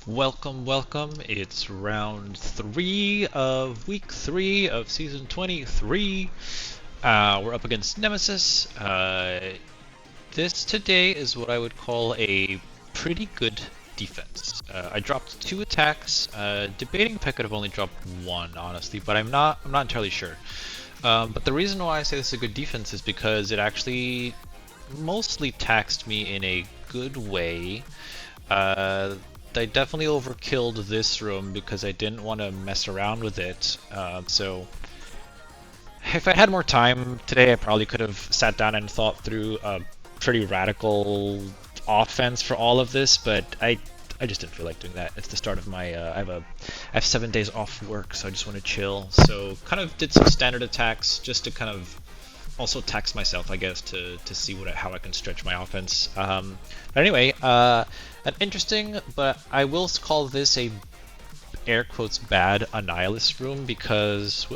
Welcome, welcome. It's round 3 of week 3 of season 23. We're up against Nemesis. This today is what I would call a pretty good defense. I dropped 2 attacks, debating if I could have only dropped 1, honestly, but I'm not entirely sure. But the reason why I say this is a good defense is because it actually mostly taxed me in a good way. I definitely overkilled this room because I didn't want to mess around with it. So if I had more time today, I probably could have sat down and thought through a pretty radical offense for all of this, but I just didn't feel like doing that. It's the start of my I have 7 days off work, so I just want to chill. So kind of did some standard attacks just to kind of also tax myself, I guess, to see how I can stretch my offense. But anyway, an interesting, but I will call this a air quotes bad Annihilus room because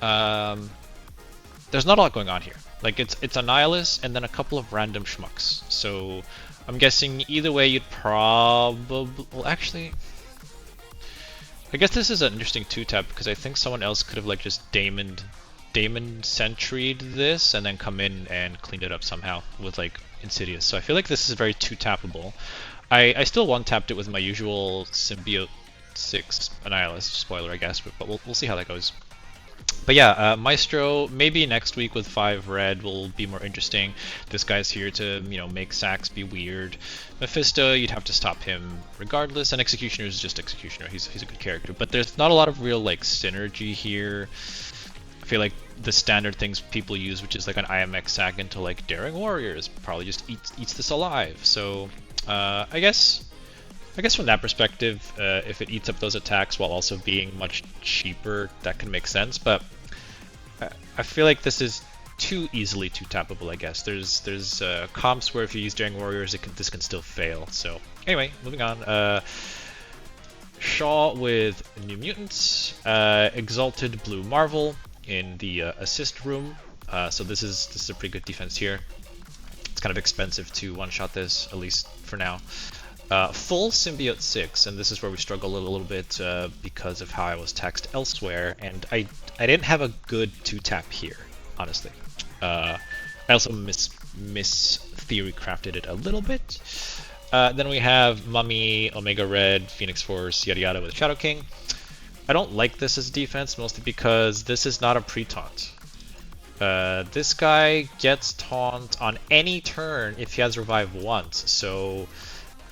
there's not a lot going on here. Like it's Annihilus and then a couple of random schmucks. So I'm guessing either way you'd probably actually. I guess this is an interesting 2-tap because I think someone else could have like just Damon Sentry'd this and then come in and cleaned it up somehow with like Insidious. So I feel like this is very 2-tappable. I still 1-tapped it with my usual Symbiote 6 Annihilus, spoiler I guess, but we'll see how that goes. But yeah, Maestro, maybe next week with 5 red will be more interesting. This guy's here to, make Sax be weird. Mephisto, you'd have to stop him regardless, and Executioner is just Executioner, he's a good character. But there's not a lot of real, like, synergy here. I feel like the standard things people use, which is like an IMX sack into like Daring Warriors, probably just eats this alive. So I guess from that perspective, if it eats up those attacks while also being much cheaper, that can make sense. But I feel like this is too easily 2-tappable. I guess there's comps where if you use Daring Warriors, this can still fail. So anyway, moving on. Shaw with New Mutants, Exalted Blue Marvel in the assist room. So this is a pretty good defense here. It's kind of expensive to one-shot this, at least for now. Full Symbiote 6, and this is where we struggle a little bit because of how I was taxed elsewhere, and I didn't have a good 2-tap here, honestly. I also theory crafted it a little bit. Then we have Mummy, Omega Red, Phoenix Force, yada yada with Shadow King. I don't like this as defense, mostly because this is not a pre-taunt. This guy gets taunt on any turn if he has revive once, so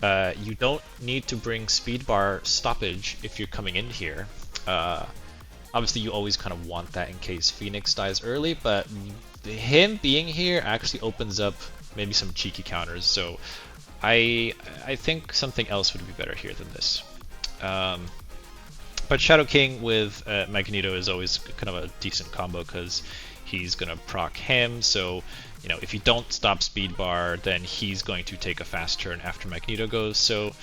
you don't need to bring speed bar stoppage if you're coming in here. Obviously you always kind of want that in case Phoenix dies early, but him being here actually opens up maybe some cheeky counters, so I think something else would be better here than this. But Shadow King with Magneto is always kind of a decent combo because he's going to proc him, so if you don't stop speed bar, then he's going to take a fast turn after Magneto goes, so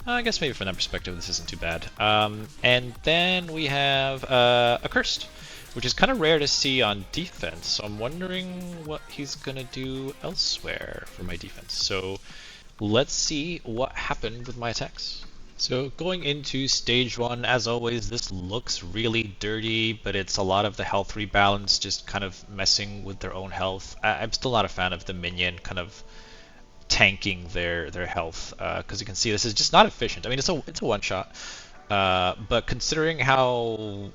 I guess maybe from that perspective this isn't too bad. And then we have Accursed, which is kind of rare to see on defense, so I'm wondering what he's going to do elsewhere for my defense. So let's see what happened with my attacks. So going into stage 1, as always, this looks really dirty, but it's a lot of the health rebalance just kind of messing with their own health. I'm still not a fan of the minion kind of tanking their health, because you can see this is just not efficient. I mean, it's a one-shot, but considering how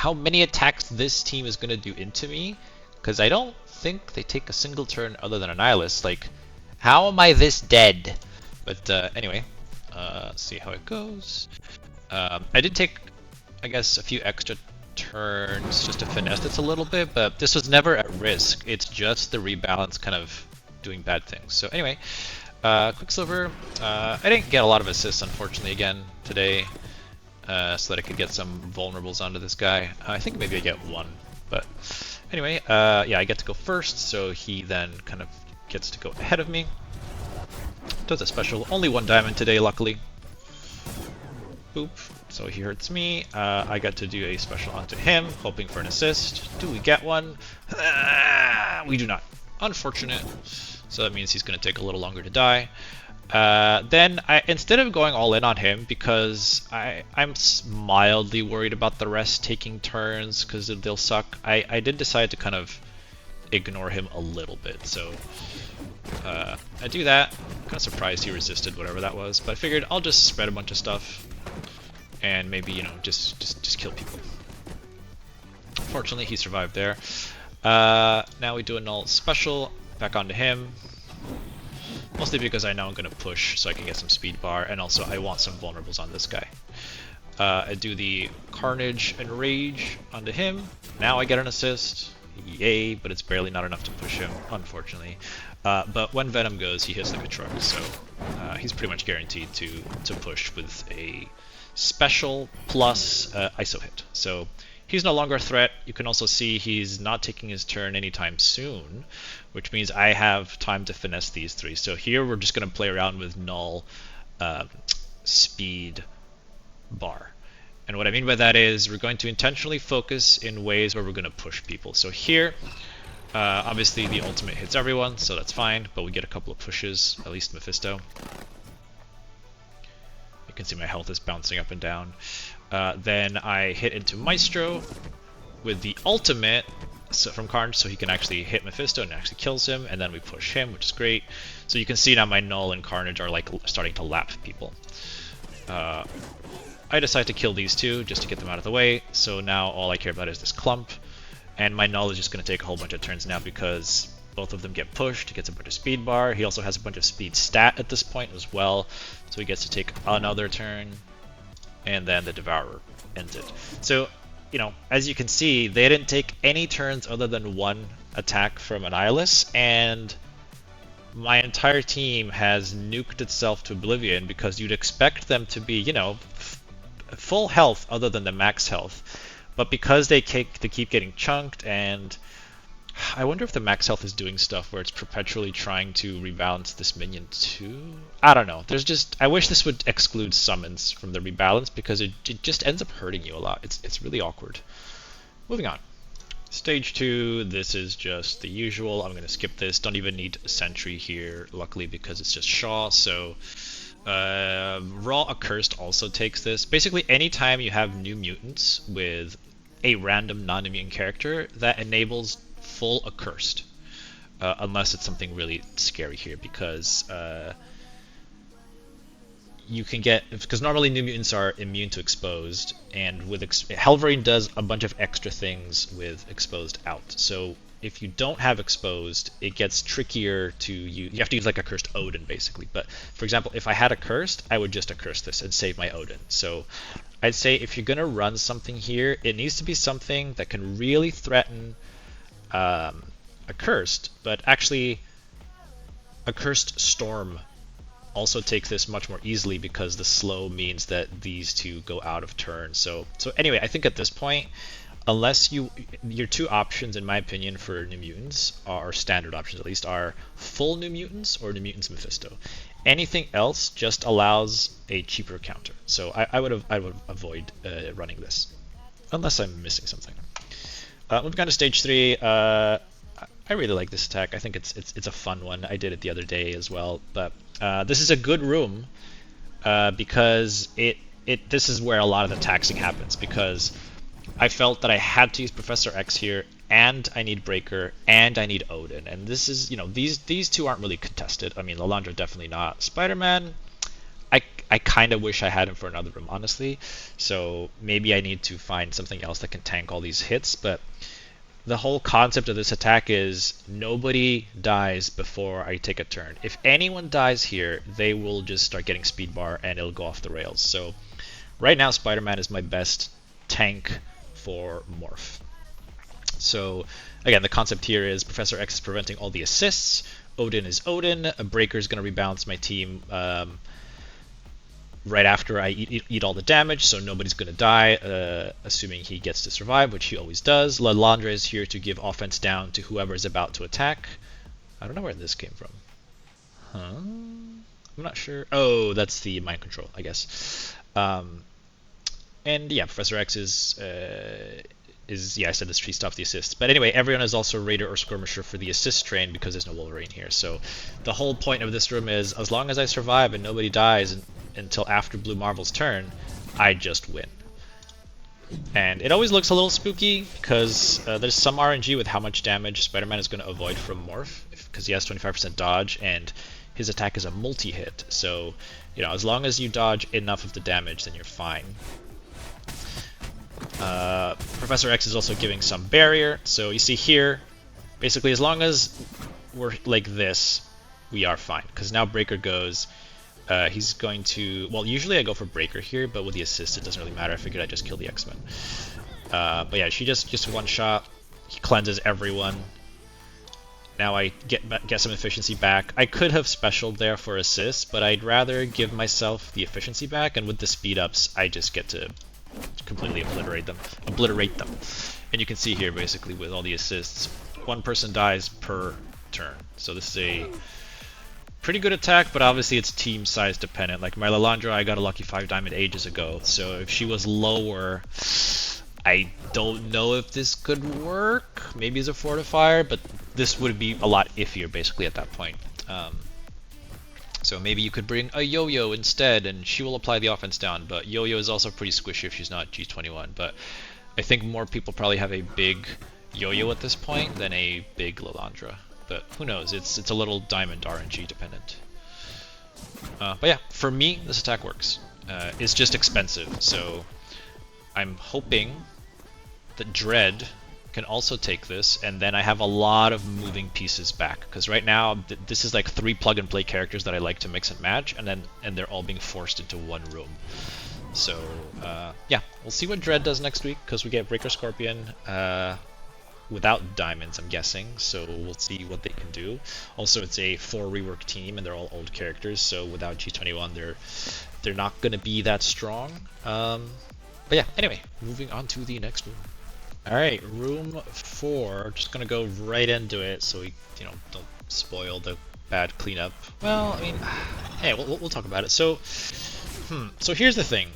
many attacks this team is going to do into me, because I don't think they take a single turn other than Annihilus, like, how am I this dead? But anyway, see how it goes. I did take, I guess, a few extra turns just to finesse this a little bit, but this was never at risk. It's just the rebalance kind of doing bad things. So anyway, Quicksilver, I didn't get a lot of assists, unfortunately, again today, so that I could get some vulnerables onto this guy. I think maybe I get 1, but anyway, yeah, I get to go first, so he then kind of gets to go ahead of me. Does a special, only 1 diamond today, luckily. Boop. So he hurts me. I got to do a special onto him, hoping for an assist. Do we get one? We do not. Unfortunate. So that means he's going to take a little longer to die. Then instead of going all in on him, because I'm mildly worried about the rest taking turns because they'll suck, I did decide to kind of ignore him a little bit. So I do that. Kind of surprised he resisted whatever that was, but I figured I'll just spread a bunch of stuff and maybe, you know, just kill people. Fortunately, he survived there. Now we do a null special back onto him. Mostly because I know I'm going to push so I can get some speed bar, and also I want some vulnerables on this guy. I do the Carnage and Rage onto him. Now I get an assist. Yay, but it's barely not enough to push him, unfortunately. But when Venom goes, he hits like a truck, so he's pretty much guaranteed to push with a special plus ISO hit. So he's no longer a threat. You can also see he's not taking his turn anytime soon, which means I have time to finesse these three. So here we're just going to play around with null speed bar. And what I mean by that is we're going to intentionally focus in ways where we're going to push people. So here, obviously the ultimate hits everyone, so that's fine, but we get a couple of pushes, at least Mephisto. You can see my health is bouncing up and down. Then I hit into Maestro with the ultimate from Carnage, so he can actually hit Mephisto and actually kills him, and then we push him, which is great. So you can see now my Null and Carnage are like starting to lap people. I decide to kill these two just to get them out of the way, so now all I care about is this clump, and my Null is just going to take a whole bunch of turns now because both of them get pushed. He gets a bunch of speed bar. He also has a bunch of speed stat at this point as well, so he gets to take another turn, and then the Devourer ends it. So, you know, as you can see, they didn't take any turns other than one attack from Annihilus, and my entire team has nuked itself to oblivion because you'd expect them to be, you know, full health other than the max health. But because they keep getting chunked, and I wonder if the max health is doing stuff where it's perpetually trying to rebalance this minion too? I don't know. There's just, I wish this would exclude summons from the rebalance because it just ends up hurting you a lot. It's really awkward. Moving on. Stage 2, this is just the usual. I'm going to skip this. Don't even need a sentry here, luckily, because it's just Shaw. So Raw Accursed also takes this. Basically, anytime you have new mutants with a random non-immune character, that enables full Accursed. Unless it's something really scary here, because you can get, because normally new mutants are immune to exposed, and with Helverine does a bunch of extra things with exposed out. So if you don't have exposed, it gets trickier to use. You have to use like Accursed Odin basically. But for example, if I had Accursed, I would just Accurse this and save my Odin. So I'd say if you're gonna run something here, it needs to be something that can really threaten Accursed, but actually Accursed Storm also takes this much more easily because the slow means that these two go out of turn. So anyway, I think at this point, unless your two options, in my opinion, for New Mutants, are standard options at least, are full New Mutants or New Mutants Mephisto. Anything else just allows a cheaper counter. So I would avoid running this, unless I'm missing something. Moving on to stage 3. I really like this attack. I think it's a fun one. I did it the other day as well, but this is a good room because this is where a lot of the taxing happens, because I felt that I had to use Professor X here, and I need Breaker, and I need Odin, and this is, you know, these two aren't really contested. I mean, Lalandra definitely not. Spider-Man, I kind of wish I had him for another room, honestly. So maybe I need to find something else that can tank all these hits, but the whole concept of this attack is nobody dies before I take a turn. If anyone dies here, they will just start getting speed bar and it'll go off the rails. So right now Spider-Man is my best tank for Morph. So again, the concept here is Professor X is preventing all the assists, Odin is Odin, a Breaker is going to rebalance my team right after I eat all the damage, so nobody's going to die, assuming he gets to survive, which he always does. Lalandra is here to give offense down to whoever is about to attack. I don't know where this came from. Huh? I'm not sure. Oh, that's the mind control, I guess. And yeah, Professor X is yeah, I said this tree stops the assists. But anyway, everyone is also Raider or Skirmisher for the assist train because there's no Wolverine here. So the whole point of this room is as long as I survive and nobody dies until after Blue Marvel's turn, I just win. And it always looks a little spooky because there's some RNG with how much damage Spider-Man is going to avoid from Morph because he has 25% dodge and his attack is a multi-hit. So, you know, as long as you dodge enough of the damage, then you're fine. Professor X is also giving some barrier, so you see here, basically as long as we're like this, we are fine. Because now Breaker goes, he's going to, well, usually I go for Breaker here, but with the assist it doesn't really matter. I figured I'd just kill the X-Men. But yeah, she just one shot, he cleanses everyone. Now I get some efficiency back. I could have specialed there for assist, but I'd rather give myself the efficiency back, and with the speed ups, I just get to completely obliterate them. And you can see here, basically, with all the assists, one person dies per turn. So this is a pretty good attack, but obviously it's team size dependent. Like my Lalandra, I got a lucky 5 diamond ages ago, so if she was lower, I don't know if this could work. Maybe as a fortifier, but this would be a lot iffier basically at that point. So maybe you could bring a Yo-Yo instead, and she will apply the offense down. But Yo-Yo is also pretty squishy if she's not G21. But I think more people probably have a big Yo-Yo at this point than a big Lalandra. But who knows? It's a little diamond RNG dependent. But yeah, for me, this attack works. It's just expensive, so I'm hoping that Dread can also take this, and then I have a lot of moving pieces back. Because right now, this is like 3 plug-and-play characters that I like to mix and match, and they're all being forced into one room. So yeah, we'll see what Dread does next week, because we get Breaker Scorpion without diamonds, I'm guessing. So we'll see what they can do. Also, it's a 4 rework team, and they're all old characters, so without G21, they're not going to be that strong. But yeah, anyway, moving on to the next room. Alright, room 4, just gonna go right into it so we, you know, don't spoil the bad cleanup. Well, I mean, hey, we'll talk about it. So here's the thing.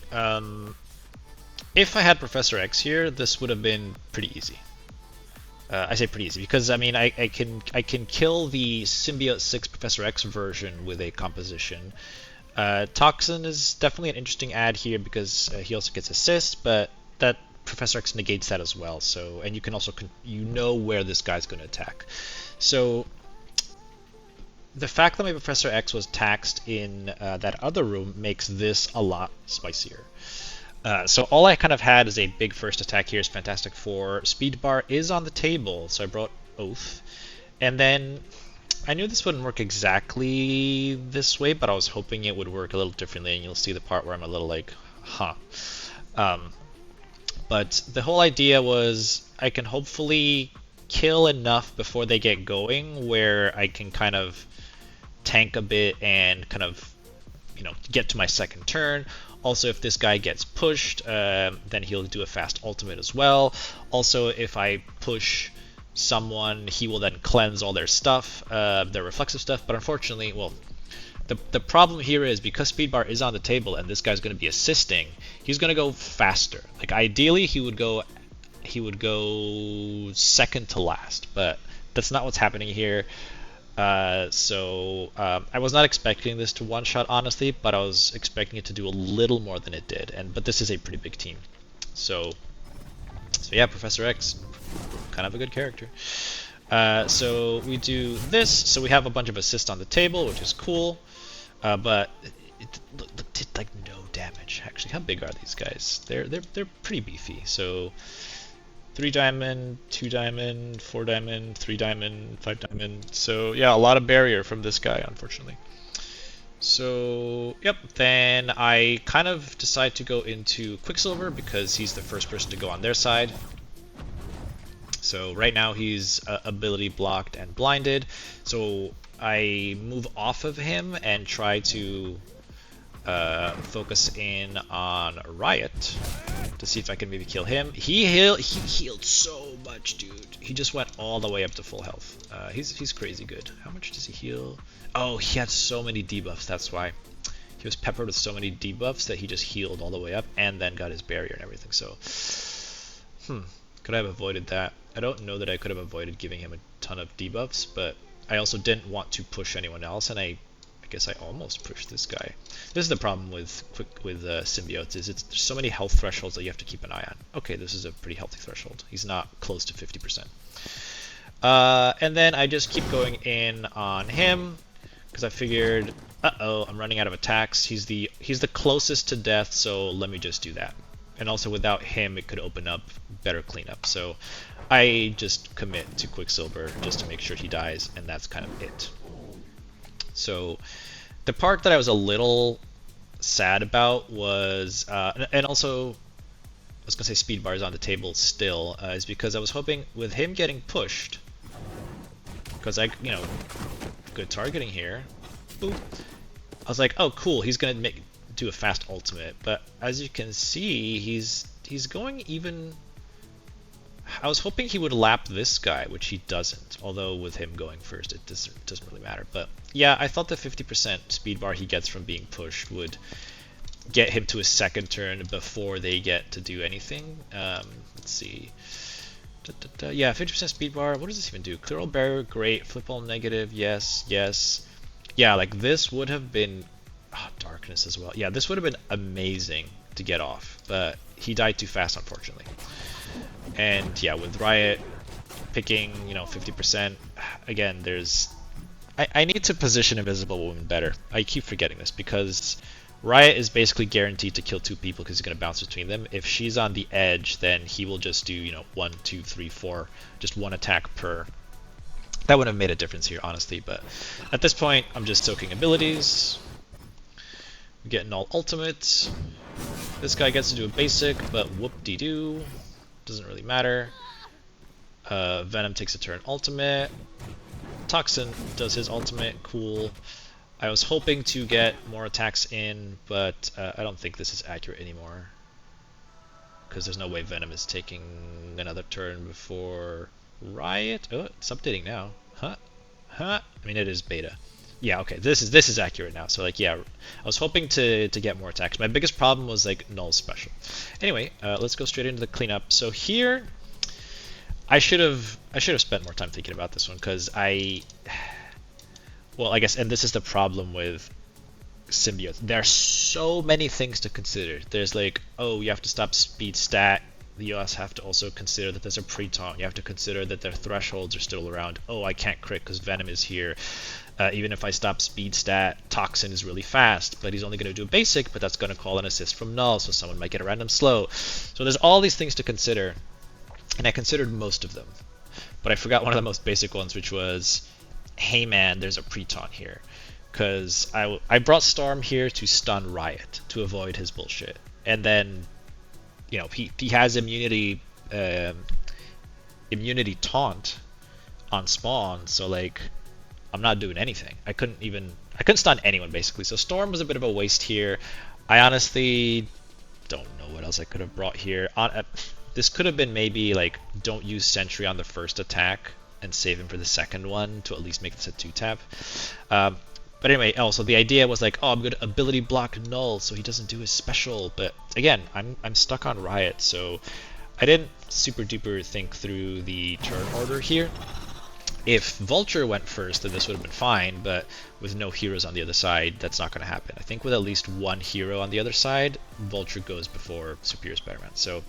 If I had Professor X here, this would have been pretty easy. I say pretty easy because, I mean, I can kill the Symbiote 6 Professor X version with a composition. Toxin is definitely an interesting add here because he also gets assist, but that Professor X negates that as well. So, and you can also you know where this guy's going to attack. So the fact that my Professor X was taxed in that other room makes this a lot spicier. So all I kind of had is a big first attack here is Fantastic Four. Speed bar is on the table, so I brought Oath, and then I knew this wouldn't work exactly this way, but I was hoping it would work a little differently, and you'll see the part where I'm a little like, huh. But the whole idea was I can hopefully kill enough before they get going where I can kind of tank a bit and kind of, you know, get to my second turn. Also, if this guy gets pushed, then he'll do a fast ultimate as well. Also, if I push someone, he will then cleanse all their stuff, their reflexive stuff. But unfortunately, well, the problem here is because speed bar is on the table and this guy's going to be assisting, he's going to go faster. Like ideally, he would go second to last, but that's not what's happening here. So I was not expecting this to one-shot, honestly, but I was expecting it to do a little more than it did. But this is a pretty big team, so yeah, Professor X, kind of a good character. So we do this. So we have a bunch of assists on the table, which is cool, but it did like no damage. Actually, how big are these guys? They're pretty beefy. So 3 diamond, 2 diamond, 4 diamond, 3 diamond, 5 diamond. So yeah, a lot of barrier from this guy, unfortunately. So yep, then I kind of decide to go into Quicksilver because he's the first person to go on their side. So right now he's ability blocked and blinded. So I move off of him and try to focus in on Riot to see if I can maybe kill him. He healed so much, dude. He just went all the way up to full health. He's crazy good. How much does he heal? Oh, he had so many debuffs, that's why. He was peppered with so many debuffs that he just healed all the way up and then got his barrier and everything. So, Could I have avoided that? I don't know that I could have avoided giving him a ton of debuffs, but I also didn't want to push anyone else, and I guess I almost pushed this guy. This is the problem with symbiotes, is there's so many health thresholds that you have to keep an eye on. Okay, this is a pretty healthy threshold. He's not close to 50%. And then I just keep going in on him, because I figured, uh-oh, I'm running out of attacks. He's the closest to death, so let me just do that. And also without him, it could open up better cleanup. So I just commit to Quicksilver just to make sure he dies, and that's kind of it. So the part that I was a little sad about was, and also I was gonna say speed bar is on the table still, is because I was hoping with him getting pushed, because good targeting here. Boop. I was like, oh cool, he's gonna do a fast ultimate, but as you can see, he's going even. I was hoping he would lap this guy, which he doesn't, although with him going first it doesn't really matter. But yeah, I thought the 50% speed bar he gets from being pushed would get him to a second turn before they get to do anything. Let's see. Yeah, 50% speed bar. What does this even do? Clear all barrier, great. Flip all negative, yes, yes. Yeah, like this would have been... Oh, darkness as well. Yeah, this would have been amazing to get off, but he died too fast, unfortunately. And yeah, with Riot picking, 50%, again, there's... I need to position Invisible Woman better. I keep forgetting this, because Riot is basically guaranteed to kill 2 people because he's going to bounce between them. If she's on the edge, then he will just do, 1, 2, 3, 4, just 1 attack per. That wouldn't have made a difference here, honestly, but at this point, I'm just soaking abilities. I'm getting all ultimates. This guy gets to do a basic, but whoop-de-doo. Doesn't really matter. Venom takes a turn ultimate. Toxin does his ultimate, cool. I was hoping to get more attacks in, but I don't think this is accurate anymore. Because there's no way Venom is taking another turn before Riot. Oh, it's updating now. Huh? I mean, it is beta. Yeah, okay, this is accurate now. So like, yeah, I was hoping to get more attacks. My biggest problem was like null special. Anyway, let's go straight into the cleanup. So here, I should have spent more time thinking about this one, because well, I guess, and this is the problem with symbiotes. There are so many things to consider. There's like, oh, you have to stop speed stat. You have to also consider that there's a pre-taunt. You have to consider that their thresholds are still around. Oh, I can't crit because Venom is here. Even if I stop speed stat, Toxin is really fast, but he's only going to do a basic, but that's going to call an assist from null, so someone might get a random slow. So there's all these things to consider, and I considered most of them. But I forgot one of the most basic ones, which was, hey man, there's a pre-taunt here. Because I brought Storm here to stun Riot, to avoid his bullshit. And then, he has immunity taunt on spawn, so like, I'm not doing anything. I couldn't stun anyone basically. So Storm was a bit of a waste here. I honestly don't know what else I could have brought here. This could have been maybe like, don't use Sentry on the first attack and save him for the second one to at least make this a 2-tap. But anyway, also the idea was like, oh, I'm gonna ability block null so he doesn't do his special. But again, I'm stuck on Riot, so I didn't super duper think through the turn order here. If Vulture went first, then this would have been fine, but with no heroes on the other side, that's not going to happen. I think with at least one hero on the other side, Vulture goes before Superior Spider-Man. So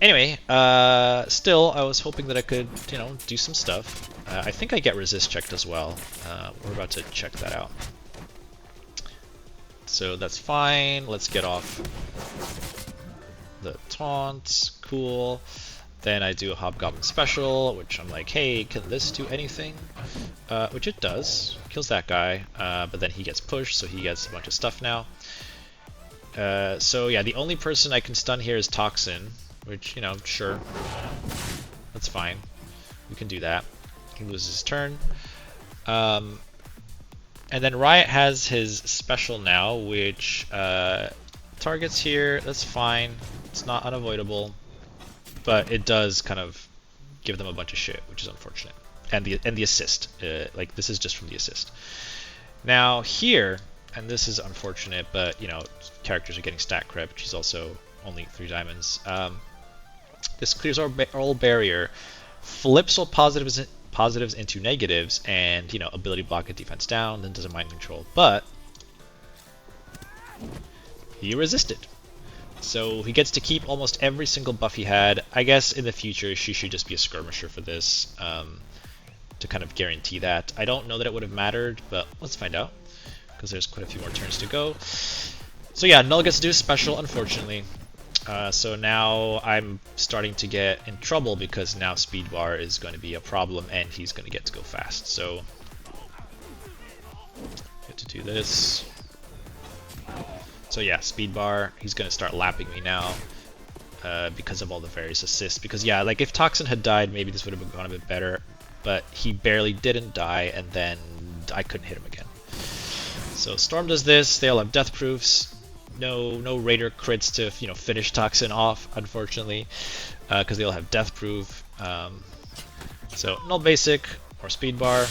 anyway, still, I was hoping that I could, do some stuff. I think I get resist checked as well. We're about to check that out. So that's fine. Let's get off the taunts. Cool. Then I do a Hobgoblin special, which I'm like, hey, can this do anything? Which it does. Kills that guy, but then he gets pushed, so he gets a bunch of stuff now. So yeah, the only person I can stun here is Toxin, which, sure. That's fine. We can do that. He loses his turn. And then Riot has his special now, which targets here. That's fine. It's not unavoidable. But it does kind of give them a bunch of shit, which is unfortunate. And the assist, like this is just from the assist. Now here, and this is unfortunate, but characters are getting stat creep, which is also only 3 diamonds. This clears all barrier, flips all positives into negatives, and you know, ability block and defense down, then does a mind control. But he resisted. So he gets to keep almost every single buff he had. I guess in the future she should just be a skirmisher for this, to kind of guarantee that. I don't know that it would have mattered, but let's find out, because there's quite a few more turns to go. So yeah, Null gets to do a special, unfortunately. So now I'm starting to get in trouble, because now speed bar is going to be a problem, and he's going to get to go fast. So get to do this. So yeah, speed bar, he's going to start lapping me now, because of all the various assists. Because yeah, like if Toxin had died, maybe this would have gone a bit better, but he barely didn't die, and then I couldn't hit him again. So Storm does this, they all have death proofs. No Raider crits to, you know, finish Toxin off, unfortunately, because they all have death proof. So Null basic, more speed bar.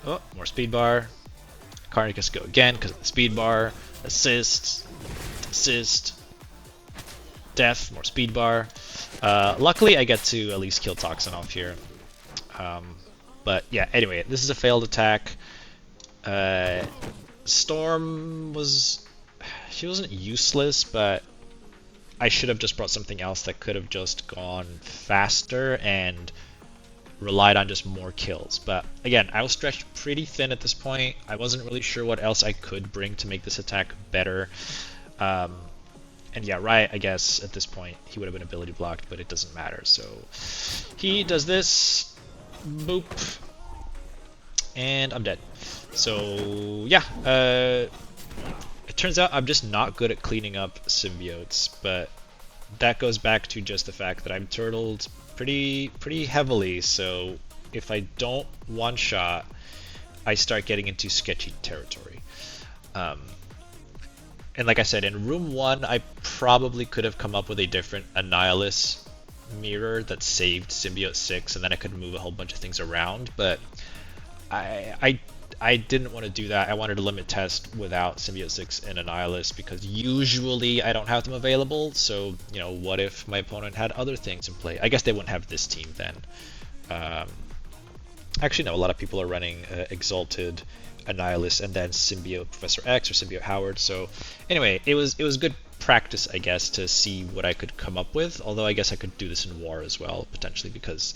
Oh, more speed bar. Carnage gets to go again because of the speed bar. Assist, death, more speed bar. Luckily, I get to at least kill Toxin off here. But yeah, anyway, this is a failed attack. Storm she wasn't useless, but I should have just brought something else that could have just gone faster and relied on just more kills. But again, I was stretched pretty thin at this point. I wasn't really sure what else I could bring to make this attack better. And yeah, Riot, I guess, at this point, he would have been ability blocked, but it doesn't matter. So he does this, boop, and I'm dead. So yeah, it turns out I'm just not good at cleaning up symbiotes, but that goes back to just the fact that I'm turtled pretty heavily. So if I don't one-shot, I start getting into sketchy territory. And like I said, in room 1, I probably could have come up with a different Annihilus mirror that saved Symbiote 6, and then I could move a whole bunch of things around, but I didn't want to do that. I wanted to limit test without Symbiote 6 and Annihilus, because usually I don't have them available. So, you know, what if my opponent had other things in play? I guess they wouldn't have this team then. Actually, no, a lot of people are running Exalted, Annihilus, and then Symbiote Professor X or Symbiote Howard. So anyway, it was good practice, I guess, to see what I could come up with. Although I guess I could do this in War as well, potentially, because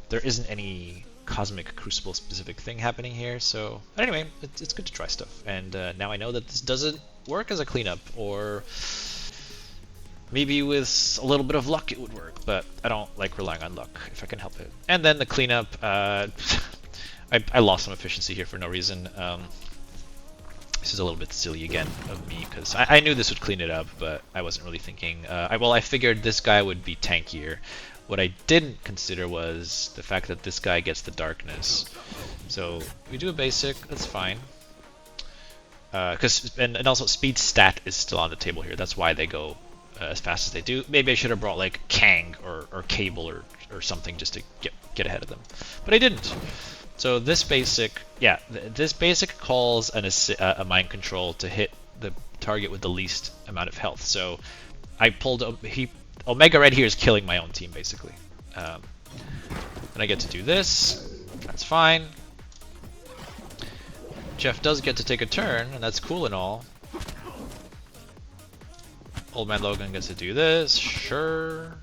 there isn't any Cosmic Crucible specific thing happening here. So but anyway, it's good to try stuff, and now I know that this doesn't work as a cleanup, or maybe with a little bit of luck it would work, but I don't like relying on luck if I can help it. And then the cleanup, I lost some efficiency here for no reason. This is a little bit silly again of me, because I knew this would clean it up, but I wasn't really thinking. I figured this guy would be tankier. What I didn't consider was the fact that this guy gets the darkness. So we do a basic, that's fine. And also speed stat is still on the table here. That's why they go as fast as they do. Maybe I should have brought like Kang or Cable or something just to get ahead of them, but I didn't. So this basic, yeah, this basic calls a mind control to hit the target with the least amount of health. So I pulled Omega Red here is killing my own team, basically. And I get to do this. That's fine. Jeff does get to take a turn, and that's cool and all. Old Man Logan gets to do this. Sure.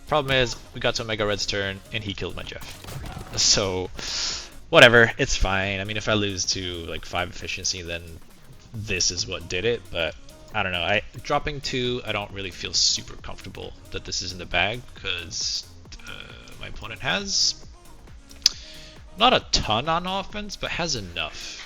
Problem is, we got to Omega Red's turn, and he killed my Jeff. So, whatever. It's fine. I mean, if I lose to like 5 efficiency, then this is what did it, but I don't know. Dropping 2, I don't really feel super comfortable that this is in the bag, because my opponent has not a ton on offense, but has enough.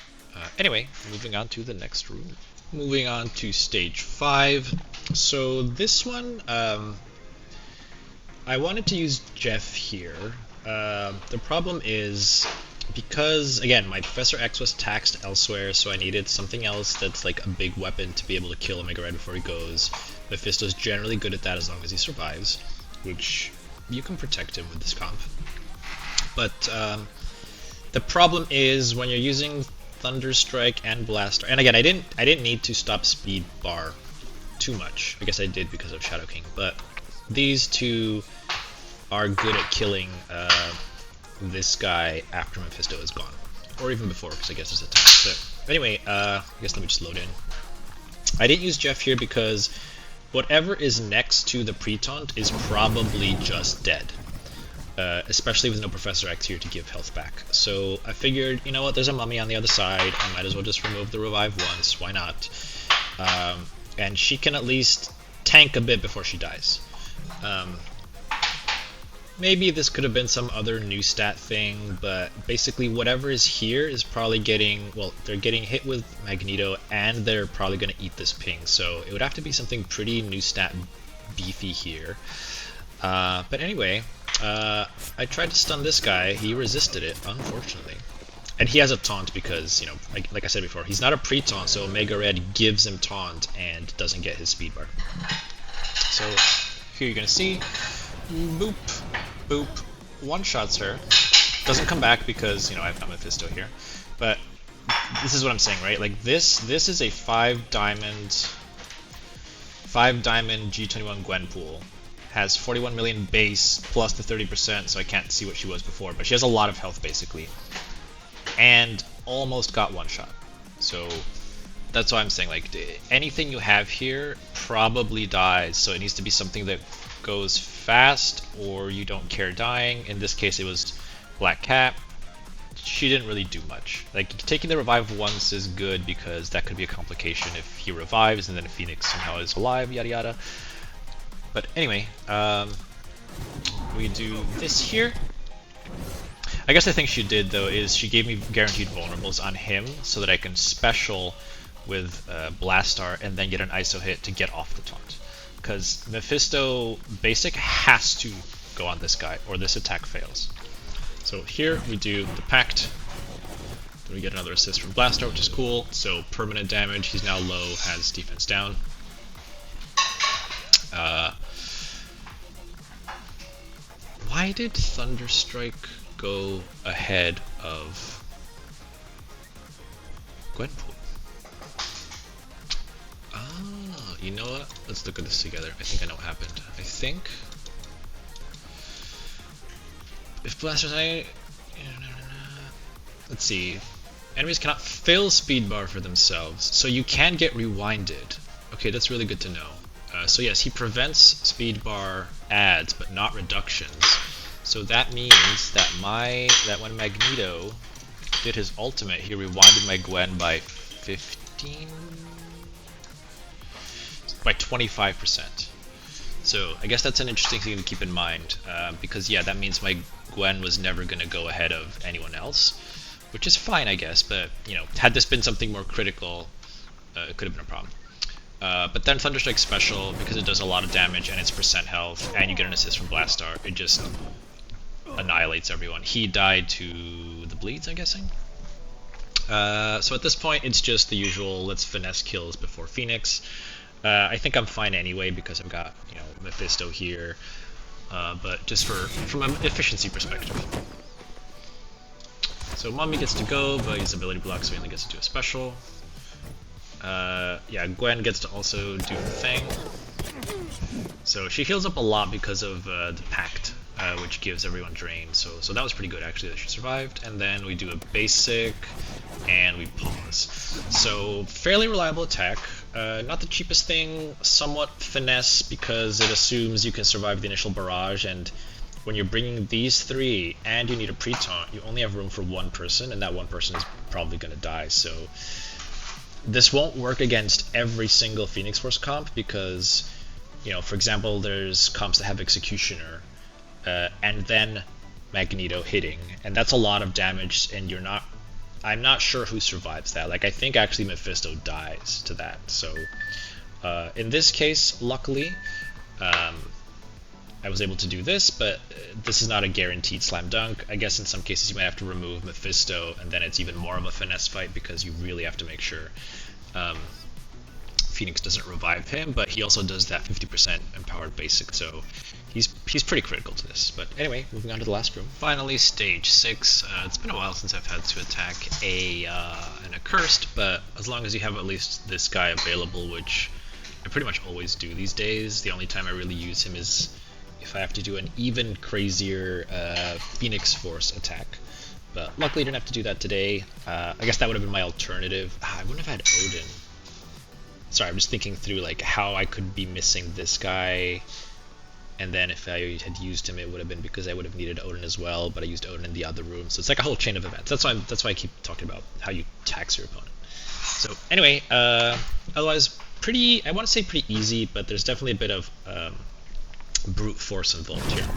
Anyway, moving on to the next room. Moving on to stage 5. So this one, I wanted to use Jeff here. The problem is, because, again, my Professor X was taxed elsewhere, so I needed something else that's like a big weapon to be able to kill Omega Red before he goes. Mephisto's generally good at that as long as he survives, which you can protect him with this comp. But the problem is when you're using Thunder Strike and Blaster, and again, I didn't need to stop speed bar too much. I guess I did because of Shadow King, but these two are good at killing this guy after Mephisto is gone. Or even before, because I guess it's a time. But anyway, I guess let me just load in. I didn't use Jeff here because whatever is next to the pre-taunt is probably just dead. Especially with no Professor X here to give health back. So I figured, you know what, there's a mummy on the other side, I might as well just remove the revive once, why not? And she can at least tank a bit before she dies. Maybe this could have been some other new stat thing, but basically whatever is here is probably getting, well, they're getting hit with Magneto and they're probably going to eat this ping, so it would have to be something pretty new stat beefy here. But anyway, I tried to stun this guy, he resisted it, unfortunately. And he has a taunt because, you know, like I said before, he's not a pre-taunt, so Omega Red gives him taunt and doesn't get his speed bar. So here you're gonna see, boop, boop, one-shots her. Doesn't come back because, you know, I've got Mephisto here. But this is what I'm saying, right? Like this is a 5 diamond G21 Gwen pool. Has 41 million base plus the 30%, so I can't see what she was before, but she has a lot of health basically. And almost got one shot. So that's why I'm saying, like, anything you have here probably dies, so it needs to be something that goes fast or you don't care dying. In this case it was Black Cat. She didn't really do much. Like, taking the revive once is good because that could be a complication if he revives and then Phoenix somehow is alive, yada yada. But anyway, we do this here. I guess the thing she did though is she gave me guaranteed vulnerables on him so that I can special with Blastar and then get an ISO hit to get off the taunt. Because Mephisto basic has to go on this guy or this attack fails. So here we do the Pact. Then we get another assist from Blastar, which is cool. So permanent damage, he's now low, has defense down. Why did Thunderstrike go ahead of Gwenpool? Ah, you know what? Let's look at this together. I think I know what happened. I think if Blaster's let's see. Enemies cannot fill speed bar for themselves, so you can get rewinded. Okay, that's really good to know. So yes, he prevents speed bar adds, but not reductions. So that means that when Magneto did his ultimate, he rewinded my Gwen by 25%. So I guess that's an interesting thing to keep in mind, because yeah, that means my Gwen was never going to go ahead of anyone else, which is fine, I guess. But you know, had this been something more critical, it could have been a problem. But then Thunderstrike special, because it does a lot of damage and it's percent health, and you get an assist from Blastar, it just annihilates everyone. He died to the bleeds, I'm guessing. So at this point, it's just the usual let's finesse kills before Phoenix. I think I'm fine anyway because I've got, you know, Mephisto here, but just from an efficiency perspective. So Mummy gets to go, but he's ability block, so he only gets to do a special. Yeah, Gwen gets to also do the thing. So she heals up a lot because of the Pact, which gives everyone drain. So that was pretty good actually that she survived. And then we do a basic, and we pause. So fairly reliable attack. Not the cheapest thing, somewhat finesse because it assumes you can survive the initial barrage, and when you're bringing these three and you need a pre-taunt, you only have room for one person, and that one person is probably going to die. So this won't work against every single Phoenix Force comp because, you know, for example, there's comps that have Executioner and then Magneto hitting, and that's a lot of damage, and I'm not sure who survives that. Like, I think actually Mephisto dies to that. So in this case, luckily, I was able to do this, but this is not a guaranteed slam dunk. I guess in some cases you might have to remove Mephisto, and then it's even more of a finesse fight because you really have to make sure Phoenix doesn't revive him, but he also does that 50% empowered basic, so he's pretty critical to this. But anyway, moving on to the last room. Finally, stage 6. It's been a while since I've had to attack an Accursed, but as long as you have at least this guy available, which I pretty much always do these days. The only time I really use him is if I have to do an even crazier Phoenix Force attack. But luckily I didn't have to do that today. I guess that would have been my alternative. I wouldn't have had Odin. Sorry, I'm just thinking through like how I could be missing this guy, and then if I had used him, it would have been because I would have needed Odin as well. But I used Odin in the other room, so it's like a whole chain of events. That's why I keep talking about how you tax your opponent. So anyway, otherwise pretty. I want to say pretty easy, but there's definitely a bit of brute force involved here.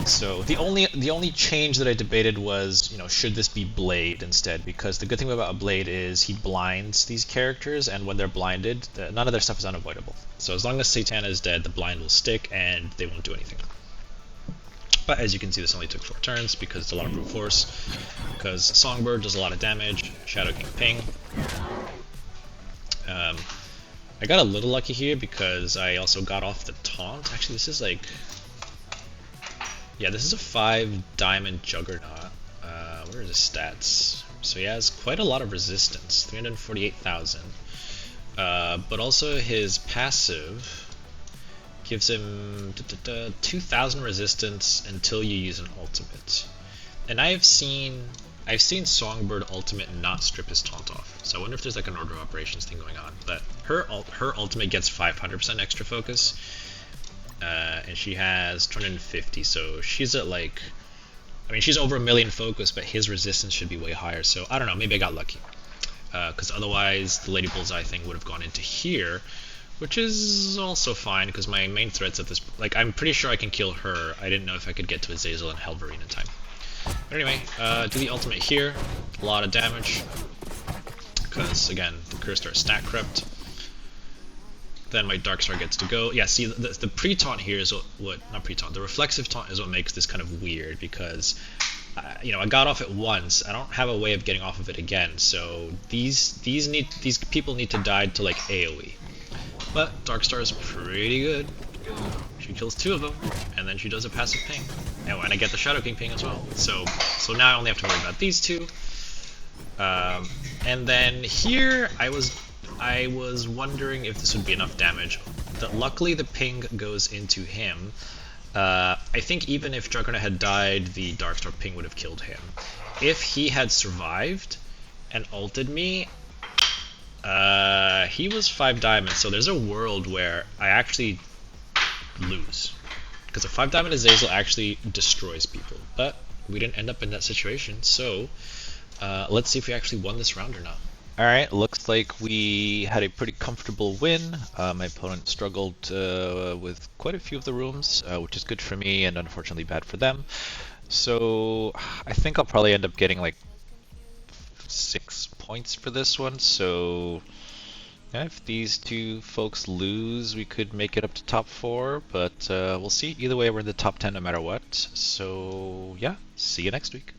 So the only change that I debated was, you know, should this be Blade instead? Because the good thing about a Blade is he blinds these characters, and when they're blinded, none of their stuff is unavoidable. So as long as Satana is dead, the blind will stick, and they won't do anything. But as you can see, this only took 4 turns because it's a lot of brute force. Because Songbird does a lot of damage, Shadow King ping. I got a little lucky here because I also got off the taunt. Actually, this is like... Yeah, this is a 5 diamond Juggernaut. Where are his stats? So he has quite a lot of resistance, 348,000. But also his passive gives him 2,000 resistance until you use an ultimate. And I've seen Songbird ultimate not strip his taunt off. So I wonder if there's like an order of operations thing going on. But her ultimate gets 500% extra focus. And she has 250, so she's at like, I mean, she's over 1 million focus, but his resistance should be way higher. So I don't know, maybe I got lucky, because otherwise the Lady Bullseye thing would have gone into here, which is also fine because my main threats at this, like, I'm pretty sure I can kill her. I didn't know if I could get to Azazel and Helverine in time. But anyway, do the ultimate here, a lot of damage, because again the Cursed are stack crept. Then my Darkstar gets to go. Yeah, see, the pre-taunt here is not pre-taunt, the reflexive taunt is what makes this kind of weird, because, you know, I got off it once, I don't have a way of getting off of it again, so these people need to die to, like, AoE. But Darkstar is pretty good. She kills 2 of them, and then she does a passive ping. Oh, and I get the Shadow King ping as well. So now I only have to worry about these 2. And then here, I was wondering if this would be enough damage. Luckily the ping goes into him. I think even if Juggernaut had died, the Darkstar ping would have killed him. If he had survived and ulted me, he was 5 diamonds, so there's a world where I actually lose. Because a 5 diamond Azazel actually destroys people. But we didn't end up in that situation, so let's see if we actually won this round or not. Alright, looks like we had a pretty comfortable win. My opponent struggled with quite a few of the rooms, which is good for me and unfortunately bad for them. So I think I'll probably end up getting like 6 points for this one. So yeah, if these 2 folks lose, we could make it up to top 4, but we'll see. Either way, we're in the top 10 no matter what. So yeah, see you next week.